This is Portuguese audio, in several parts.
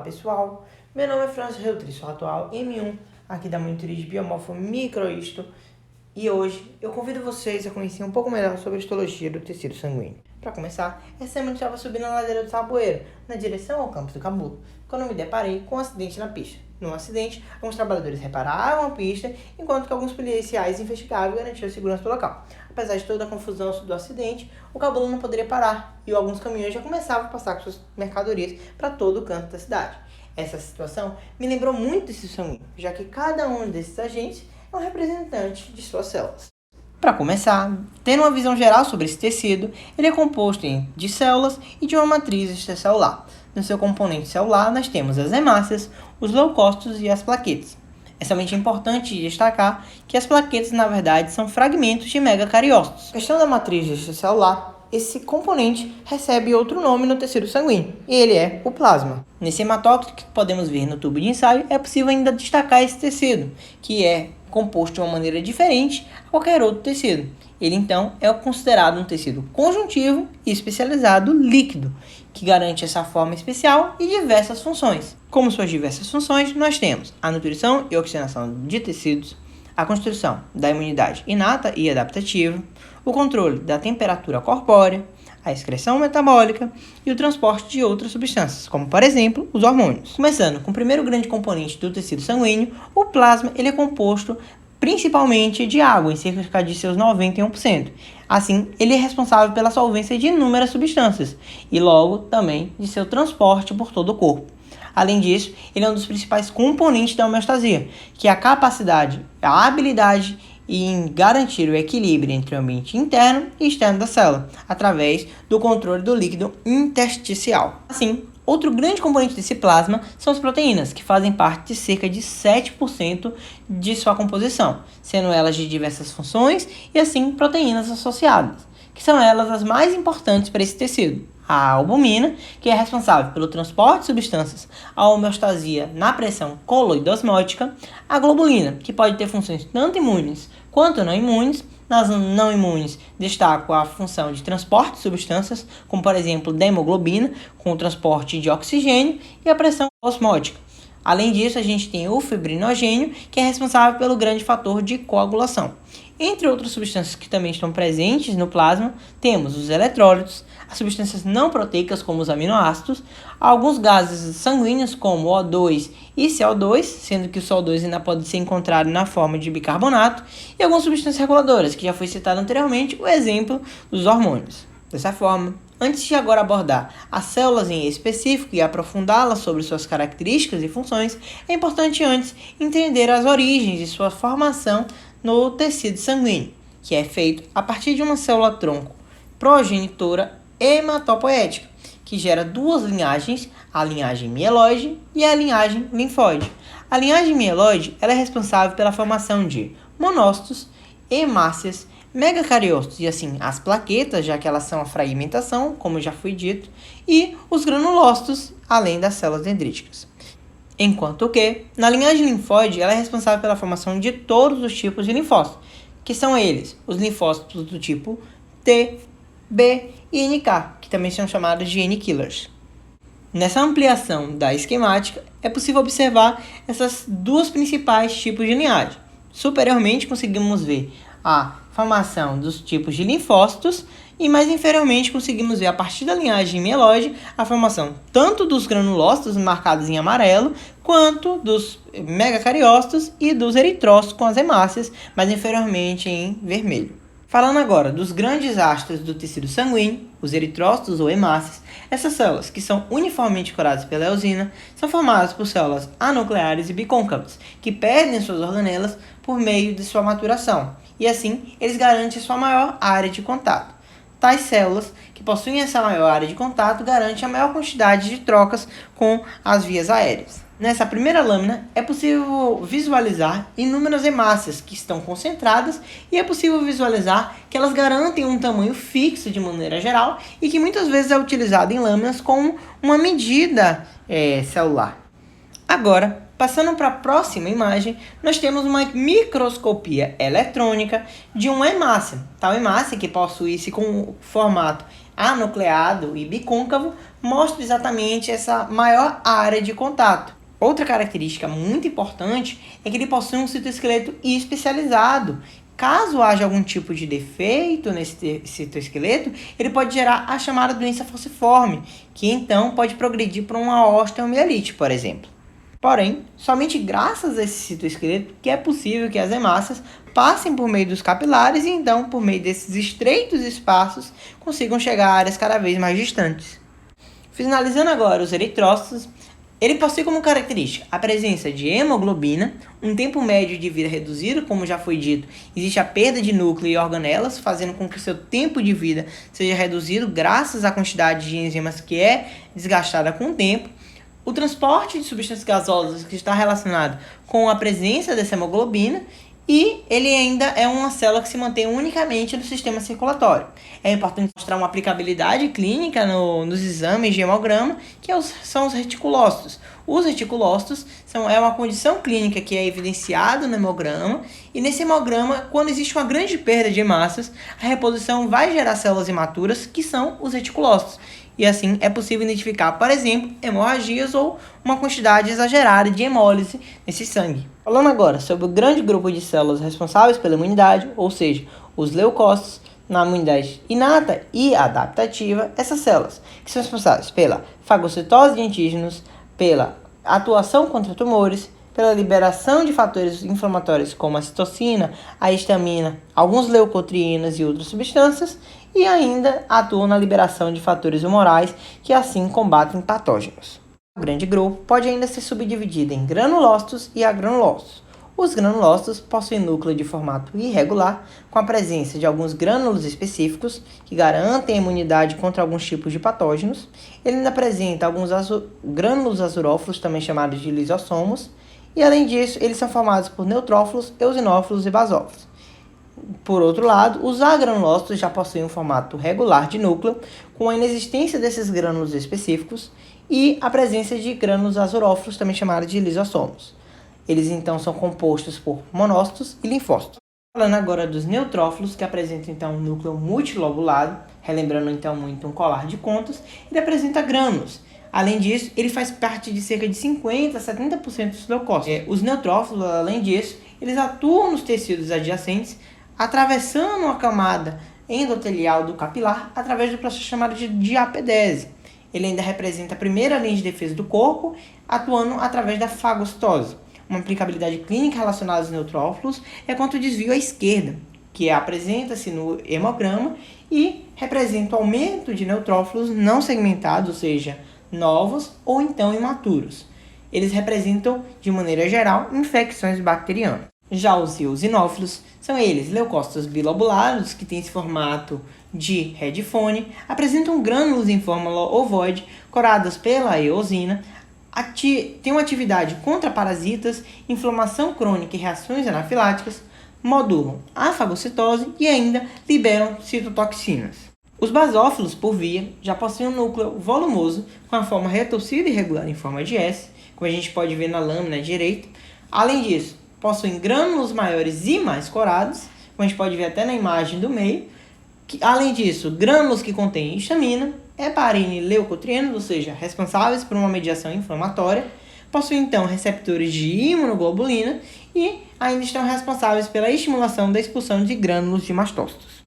pessoal, meu nome é Francis Reutri, sou atual M1 aqui da monitoria de Biomorfo Microhisto e hoje eu convido vocês a conhecer um pouco melhor sobre a histologia do tecido sanguíneo. Para começar, essa semana eu estava subindo a ladeira do Saboeiro, na direção ao campus do Cabula, quando eu me deparei com um acidente na pista. No acidente, alguns trabalhadores repararam a pista, enquanto que alguns policiais investigavam e garantiam a segurança do local. Apesar de toda a confusão do acidente, o Cabula não poderia parar e alguns caminhões já começavam a passar com suas mercadorias para todo o canto da cidade. Essa situação me lembrou muito desse sanguíneo, já que cada um desses agentes é um representante de suas células. Para começar, tendo uma visão geral sobre esse tecido, ele é composto de células e de uma matriz extracelular. No seu componente celular, nós temos as hemácias, os leucócitos e as plaquetas. É somente importante destacar que as plaquetas, na verdade, são fragmentos de megacariócitos. A questão da matriz extracelular, esse componente recebe outro nome no tecido sanguíneo, e ele é o plasma. Nesse hematócrito que podemos ver no tubo de ensaio, é possível ainda destacar esse tecido, que é composto de uma maneira diferente a qualquer outro tecido. Ele, então, é considerado um tecido conjuntivo e especializado líquido, que garante essa forma especial e diversas funções. Como suas diversas funções, nós temos a nutrição e oxigenação de tecidos, a construção da imunidade inata e adaptativa, o controle da temperatura corpórea, a excreção metabólica e o transporte de outras substâncias, como, por exemplo, os hormônios. Começando com o primeiro grande componente do tecido sanguíneo, o plasma ele é composto principalmente de água, em cerca de seus 91%. Assim, ele é responsável pela solvência de inúmeras substâncias e logo também de seu transporte por todo o corpo. Além disso, ele é um dos principais componentes da homeostasia, que é a capacidade, a habilidade em garantir o equilíbrio entre o ambiente interno e externo da célula, através do controle do líquido intersticial. Assim, outro grande componente desse plasma são as proteínas, que fazem parte de cerca de 7% de sua composição, sendo elas de diversas funções e assim proteínas associadas, que são elas as mais importantes para esse tecido. A albumina, que é responsável pelo transporte de substâncias, a homeostasia na pressão coloidosmótica, a globulina, que pode ter funções tanto imunes quanto não imunes. Nas não imunes, destaco a função de transporte de substâncias, como por exemplo da hemoglobina, com o transporte de oxigênio, e a pressão osmótica. Além disso, a gente tem o fibrinogênio, que é responsável pelo grande fator de coagulação. Entre outras substâncias que também estão presentes no plasma, temos os eletrólitos, as substâncias não proteicas como os aminoácidos, alguns gases sanguíneos como O2 e CO2, sendo que o CO2 ainda pode ser encontrado na forma de bicarbonato, e algumas substâncias reguladoras, que já foi citado anteriormente, o exemplo dos hormônios. Dessa forma, antes de agora abordar as células em específico e aprofundá-las sobre suas características e funções, é importante antes entender as origens de sua formação no tecido sanguíneo, que é feito a partir de uma célula-tronco progenitora hematopoética, que gera duas linhagens, a linhagem mieloide e a linhagem linfóide. A linhagem mieloide ela é responsável pela formação de monócitos, hemácias, megacariócitos e assim as plaquetas, já que elas são a fragmentação, como já foi dito, e os granulócitos, além das células dendríticas. Enquanto que, na linhagem linfóide, ela é responsável pela formação de todos os tipos de linfócitos, que são eles, os linfócitos do tipo T, B e NK, que também são chamados de N-killers. Nessa ampliação da esquemática, é possível observar essas duas principais tipos de linhagem. Superiormente, conseguimos ver a formação dos tipos de linfócitos e mais inferiormente conseguimos ver a partir da linhagem mieloide a formação tanto dos granulócitos marcados em amarelo quanto dos megacariócitos e dos eritrócitos com as hemácias mais inferiormente em vermelho. Falando agora dos grandes astros do tecido sanguíneo, os eritrócitos ou hemácias, essas células, que são uniformemente coradas pela eosina, são formadas por células anucleares e bicôncavas, que perdem suas organelas por meio de sua maturação, e assim eles garantem sua maior área de contato. Tais células, que possuem essa maior área de contato, garantem a maior quantidade de trocas com as vias aéreas. Nessa primeira lâmina, é possível visualizar inúmeras hemácias que estão concentradas e é possível visualizar que elas garantem um tamanho fixo de maneira geral e que muitas vezes é utilizado em lâminas como uma medida celular. Agora, passando para a próxima imagem, nós temos uma microscopia eletrônica de uma hemácia. Tal hemácia que possui esse formato anucleado e bicôncavo, mostra exatamente essa maior área de contato. Outra característica muito importante é que ele possui um citoesqueleto especializado. Caso haja algum tipo de defeito nesse citoesqueleto, ele pode gerar a chamada doença falciforme, que então pode progredir para uma osteomielite, por exemplo. Porém, somente graças a esse citoesqueleto que é possível que as hemácias passem por meio dos capilares e então, por meio desses estreitos espaços, consigam chegar a áreas cada vez mais distantes. Finalizando agora os eritrócitos, ele possui como característica a presença de hemoglobina, um tempo médio de vida reduzido, como já foi dito, existe a perda de núcleo e organelas, fazendo com que o seu tempo de vida seja reduzido graças à quantidade de enzimas que é desgastada com o tempo. O transporte de substâncias gasosas que está relacionado com a presença dessa hemoglobina e ele ainda é uma célula que se mantém unicamente no sistema circulatório. É importante mostrar uma aplicabilidade clínica nos exames de hemograma, que são os reticulócitos. Os reticulócitos é uma condição clínica que é evidenciada no hemograma, e nesse hemograma, quando existe uma grande perda de hemácias, a reposição vai gerar células imaturas, que são os reticulócitos. E assim é possível identificar, por exemplo, hemorragias ou uma quantidade exagerada de hemólise nesse sangue. Falando agora sobre o grande grupo de células responsáveis pela imunidade, ou seja, os leucócitos, na imunidade inata e adaptativa, essas células que são responsáveis pela fagocitose de antígenos, pela atuação contra tumores, pela liberação de fatores inflamatórios como a citocina, a histamina, alguns leucotrienos e outras substâncias, e ainda atuam na liberação de fatores humorais que assim combatem patógenos. O grande grupo pode ainda ser subdividido em granulócitos e agranulócitos. Os granulócitos possuem núcleo de formato irregular, com a presença de alguns grânulos específicos que garantem a imunidade contra alguns tipos de patógenos. Ele ainda apresenta alguns grânulos azurófilos, também chamados de lisossomos, e além disso, eles são formados por neutrófilos, eosinófilos e basófilos. Por outro lado, os agranulócitos já possuem um formato regular de núcleo, com a inexistência desses grânulos específicos e a presença de grânulos azurófilos, também chamados de lisossomos. Eles então são compostos por monócitos e linfócitos. Falando agora dos neutrófilos, que apresentam então um núcleo multilobulado, relembrando então muito um colar de contas, ele apresenta grânulos. Além disso, ele faz parte de cerca de 50% a 70% dos leucócitos. Os neutrófilos, além disso, eles atuam nos tecidos adjacentes, atravessando a camada endotelial do capilar através do processo chamado de diapedese. Ele ainda representa a primeira linha de defesa do corpo, atuando através da fagocitose. Uma aplicabilidade clínica relacionada aos neutrófilos é quanto o desvio à esquerda, que apresenta-se no hemograma e representa o aumento de neutrófilos não segmentados, ou seja, novos ou então imaturos. Eles representam, de maneira geral, infecções bacterianas. Já os eosinófilos são eles leucócitos bilobulados, que têm esse formato de headphone, apresentam grânulos em forma ovoide, coradas pela eosina, têm uma atividade contra parasitas, inflamação crônica e reações anafiláticas, modulam a fagocitose e ainda liberam citotoxinas. Os basófilos, por via, já possuem um núcleo volumoso com a forma retorcida e irregular em forma de S, como a gente pode ver na lâmina direita. Além disso, possuem grânulos maiores e mais corados, como a gente pode ver até na imagem do meio. Além disso, grânulos que contêm histamina, heparina e leucotrienos, ou seja, responsáveis por uma mediação inflamatória, possuem então receptores de imunoglobulina e ainda estão responsáveis pela estimulação da expulsão de grânulos de mastócitos.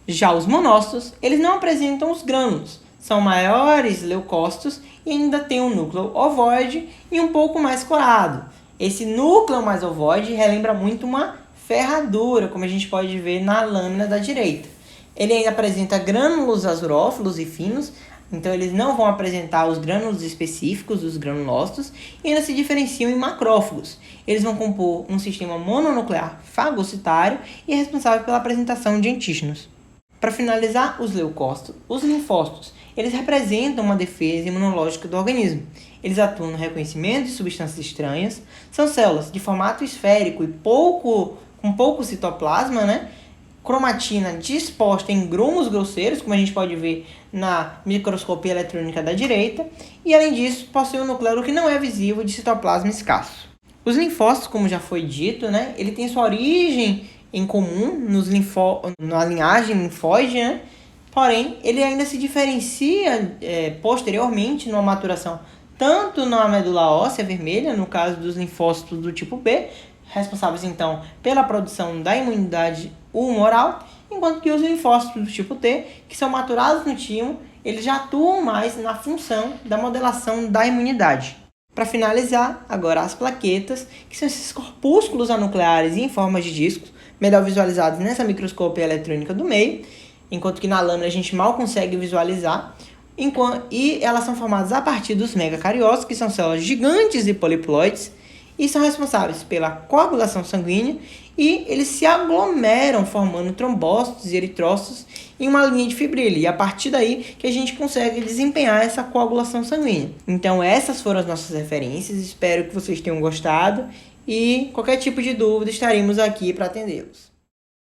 Já os monócitos, eles não apresentam os grânulos, são maiores leucócitos e ainda têm um núcleo ovoide e um pouco mais corado. Esse núcleo mais ovoide relembra muito uma ferradura, como a gente pode ver na lâmina da direita. Ele ainda apresenta grânulos azurófilos e finos, então eles não vão apresentar os grânulos específicos dos granulócitos e ainda se diferenciam em macrófagos. Eles vão compor um sistema mononuclear fagocitário e é responsável pela apresentação de antígenos. Para finalizar, os leucócitos, os linfócitos, eles representam uma defesa imunológica do organismo. Eles atuam no reconhecimento de substâncias estranhas, são células de formato esférico e com pouco citoplasma, cromatina disposta em grumos grosseiros, como a gente pode ver na microscopia eletrônica da direita, e além disso, possui um núcleo que não é visível de citoplasma escasso. Os linfócitos, como já foi dito, ele tem sua origem em comum na linhagem linfóide, Porém, ele ainda se diferencia posteriormente numa maturação tanto na medula óssea vermelha, no caso dos linfócitos do tipo B, responsáveis então pela produção da imunidade humoral, enquanto que os linfócitos do tipo T, que são maturados no timo, eles já atuam mais na função da modelação da imunidade. Para finalizar, agora as plaquetas, que são esses corpúsculos anucleares em forma de discos, melhor visualizados nessa microscópia eletrônica do meio, enquanto que na lâmina a gente mal consegue visualizar, e elas são formadas a partir dos megacariócitos, que são células gigantes e poliploides, e são responsáveis pela coagulação sanguínea, e eles se aglomeram formando trombócitos e eritrócitos em uma linha de fibrilha, e a partir daí que a gente consegue desempenhar essa coagulação sanguínea. Então essas foram as nossas referências, espero que vocês tenham gostado, e qualquer tipo de dúvida estaremos aqui para atendê-los.